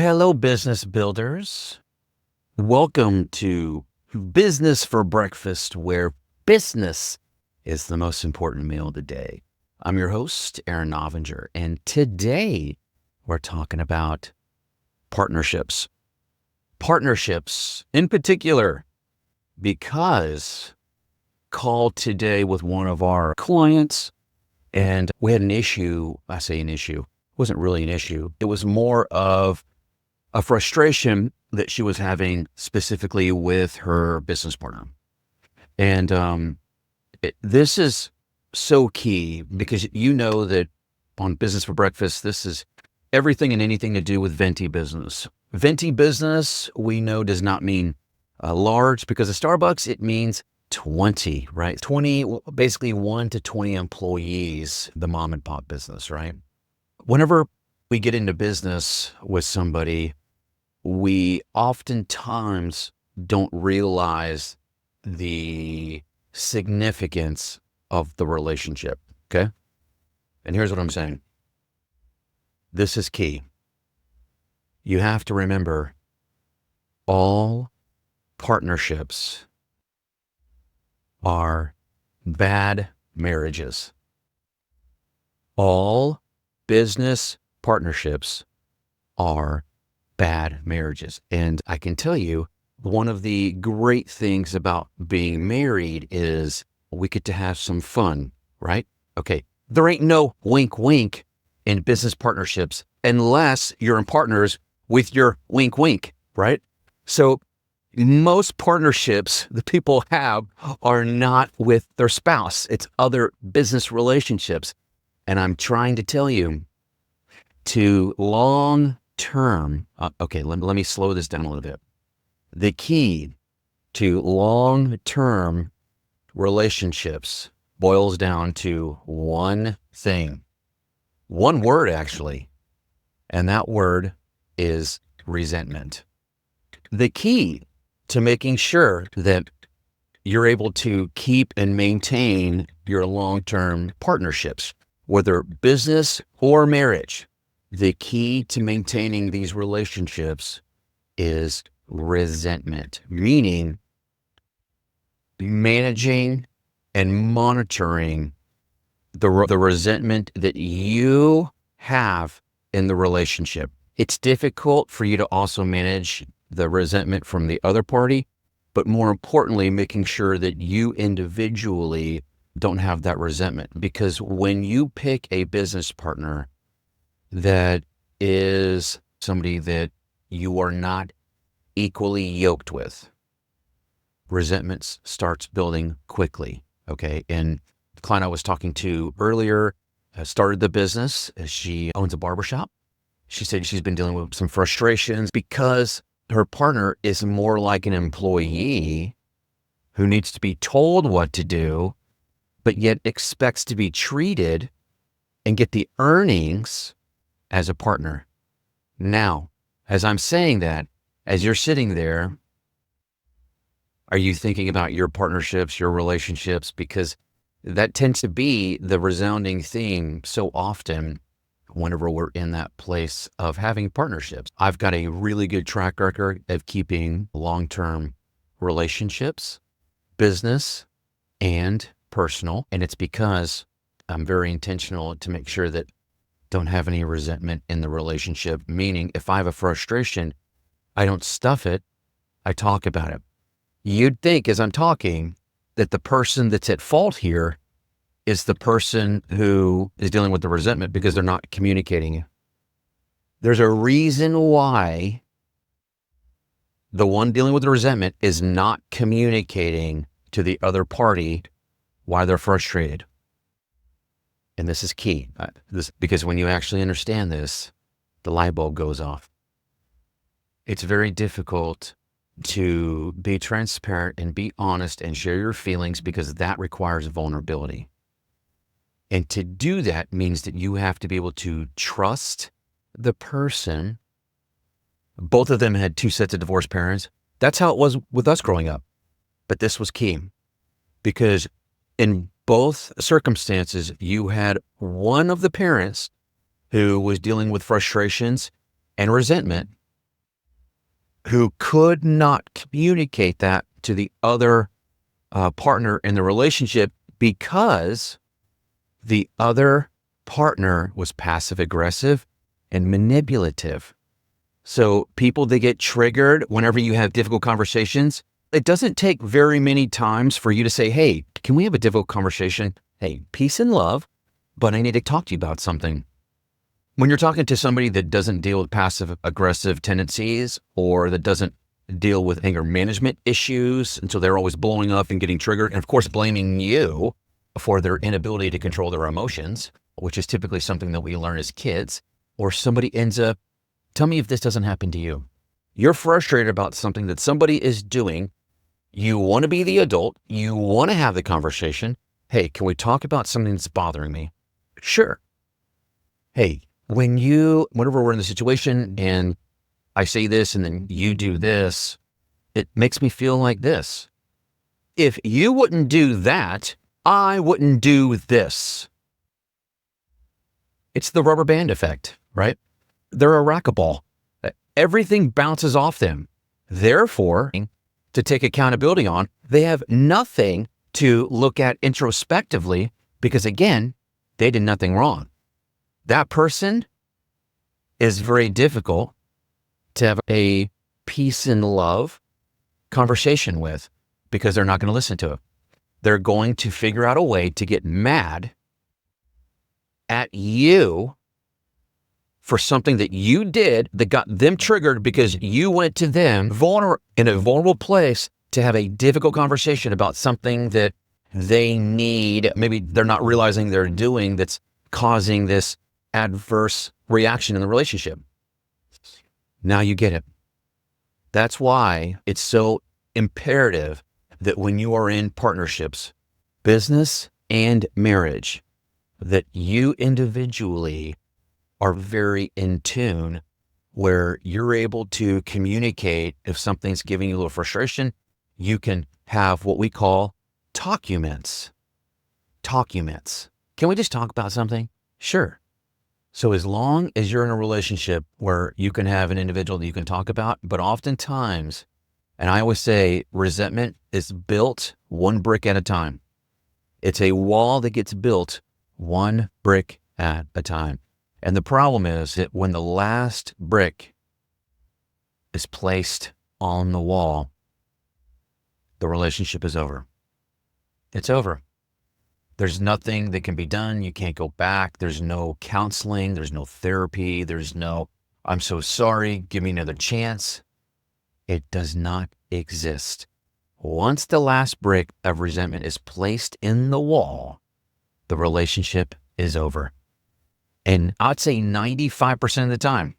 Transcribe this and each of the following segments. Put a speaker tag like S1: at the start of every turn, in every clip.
S1: Hello, business builders. Welcome to Business for Breakfast, where business is the most important meal of the day. I'm your host, Aaron Novinger, and today we're talking about partnerships. Partnerships in particular, because called today with one of our clients, and we had an issue. I say an issue. It wasn't really an issue. It was more of a frustration that she was having specifically with her business partner. And this is so key because you know that on Business for Breakfast, this is everything and anything to do with venti business. Venti business, we know, does not mean large, because at Starbucks, it means 20, right? 20, basically 1 to 20 employees, the mom and pop business, right? Whenever we get into business with somebody, we oftentimes don't realize the significance of the relationship, okay? And here's what I'm saying. This is key. You have to remember, all partnerships are bad marriages. All business partnerships are bad marriages. And I can tell you, one of the great things about being married is we get to have some fun, right? Okay. There ain't no wink, wink in business partnerships unless you're in partners with your wink, wink, right? So most partnerships that people have are not with their spouse. It's other business relationships. And I'm trying to tell you, to long-term, let me slow this down a little bit. The key to long-term relationships boils down to one thing, one word actually, and that word is resentment. The key to making sure that you're able to keep and maintain your long-term partnerships, whether business or marriage, the key to maintaining these relationships is resentment, meaning managing and monitoring the resentment that you have in the relationship. It's difficult for you to also manage the resentment from the other party, but more importantly, making sure that you individually don't have that resentment. Because when you pick a business partner that is somebody that you are not equally yoked with, resentment starts building quickly, okay? And the client I was talking to earlier started the business. She owns a barbershop. She said she's been dealing with some frustrations because her partner is more like an employee who needs to be told what to do, but yet expects to be treated and get the earnings as a partner. Now, as I'm saying that, as you're sitting there, are you thinking about your partnerships, your relationships? Because that tends to be the resounding theme so often whenever we're in that place of having partnerships. I've got a really good track record of keeping long-term relationships, business and personal. And it's because I'm very intentional to make sure that don't have any resentment in the relationship. Meaning, if I have a frustration, I don't stuff it. I talk about it. You'd think as I'm talking that the person that's at fault here is the person who is dealing with the resentment because they're not communicating. There's a reason why the one dealing with the resentment is not communicating to the other party why they're frustrated. And this is key, because when you actually understand this, the light bulb goes off. It's very difficult to be transparent and be honest and share your feelings because that requires vulnerability. And to do that means that you have to be able to trust the person. Both of them had 2 sets of divorced parents. That's how it was with us growing up. But this was key because in both circumstances, you had one of the parents who was dealing with frustrations and resentment, who could not communicate that to the other partner in the relationship because the other partner was passive aggressive and manipulative. So people that get triggered whenever you have difficult conversations, it doesn't take very many times for you to say, hey, can we have a difficult conversation? Hey, peace and love, but I need to talk to you about something. When you're talking to somebody that doesn't deal with passive aggressive tendencies or that doesn't deal with anger management issues, and so they're always blowing up and getting triggered, and of course blaming you for their inability to control their emotions, which is typically something that we learn as kids, or somebody ends up, tell me if this doesn't happen to you. You're frustrated about something that somebody is doing. You want to be the adult. You want to have the conversation. Hey, can we talk about something that's bothering me? Sure. Hey, whenever we're in the situation and I say this and then you do this, it makes me feel like this. If you wouldn't do that, I wouldn't do this. It's the rubber band effect, right? They're a racquetball. Everything bounces off them. Therefore, to take accountability on, they have nothing to look at introspectively because, again, they did nothing wrong. That person is very difficult to have a peace and love conversation with because they're not going to listen to it. They're going to figure out a way to get mad at you for something that you did that got them triggered because you went to them in a vulnerable place to have a difficult conversation about something that they need. Maybe they're not realizing they're doing that's causing this adverse reaction in the relationship. Now you get it. That's why it's so imperative that when you are in partnerships, business and marriage, that you individually are very in tune where you're able to communicate. If something's giving you a little frustration, you can have what we call talkuments. Talkuments. Can we just talk about something? Sure. So as long as you're in a relationship where you can have an individual that you can talk about, but oftentimes, and I always say resentment is built one brick at a time. It's a wall that gets built one brick at a time. And the problem is that when the last brick is placed on the wall, the relationship is over. It's over. There's nothing that can be done. You can't go back. There's no counseling. There's no therapy. There's no, I'm so sorry, give me another chance. It does not exist. Once the last brick of resentment is placed in the wall, the relationship is over. And I'd say 95% of the time,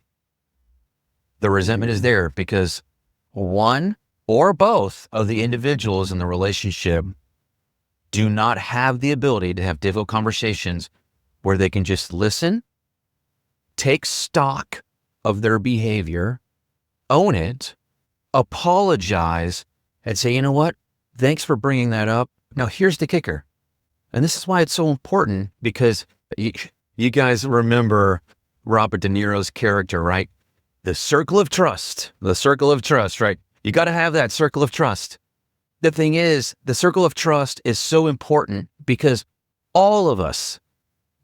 S1: the resentment is there because one or both of the individuals in the relationship do not have the ability to have difficult conversations where they can just listen, take stock of their behavior, own it, apologize, and say, you know what? Thanks for bringing that up. Now, here's the kicker. And this is why it's so important because you guys remember Robert De Niro's character, right? The circle of trust, right? You got to have that circle of trust. The thing is, the circle of trust is so important because all of us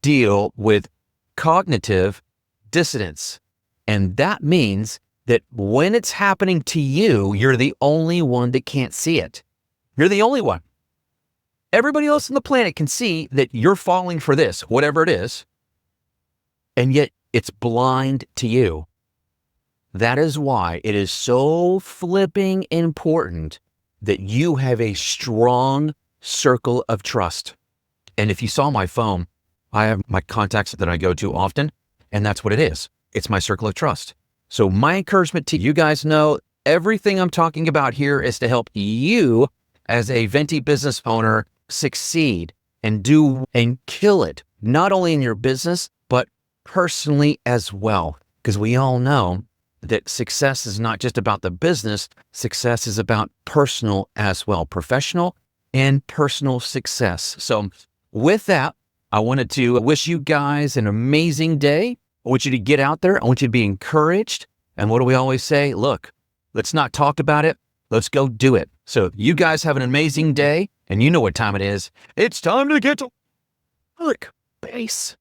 S1: deal with cognitive dissonance. And that means that when it's happening to you, you're the only one that can't see it. You're the only one. Everybody else on the planet can see that you're falling for this, whatever it is, and yet it's blind to you. That is why it is so flipping important that you have a strong circle of trust. And if you saw my phone, I have my contacts that I go to often, and that's what it is. It's my circle of trust. So my encouragement to you guys know everything I'm talking about here is to help you as a venti business owner succeed and do and kill it, not only in your business, but personally as well. Because we all know that success is not just about the business, success is about personal as well, professional and personal success. So with that, I wanted to wish you guys an amazing day. I want you to get out there. I want you to be encouraged. And what do we always say? Look, Let's not talk about it. Let's go do it. So you guys have an amazing day, and you know what time it is. It's time to get to work. Base.